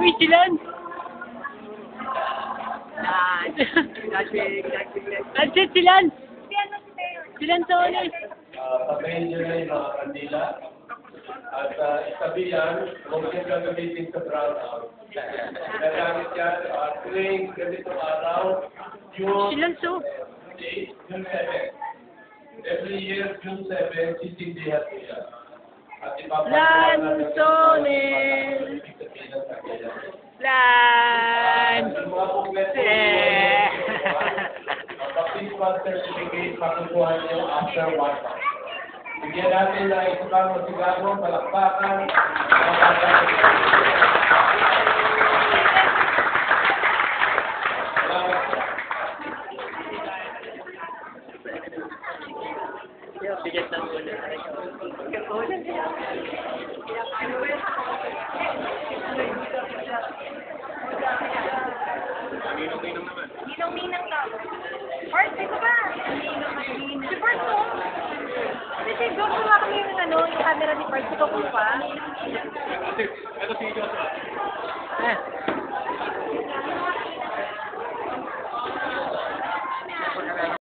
Uy, silan! Ansit, silan! Silan sa ulit! Patayin nyo na yung mga kandila. At itabi yan, huwag nyo gagamitin sa brownout. Gagamit yan, tuwing ganitong araw, Silan so? June 7. Every year, June 7, sisindihan ko yan. At Lansones! Lan! mga kompleto Baptismal certificate, makukuha nyo after 1 month. Bigyan natin na isa pang masigaro, palakpakan, Bigat ng ulo. Ninong-ninang ka. First, ito ba? Si First mo? Kasi doon ko nga kami yung camera ni First. Ito ko pa. ito si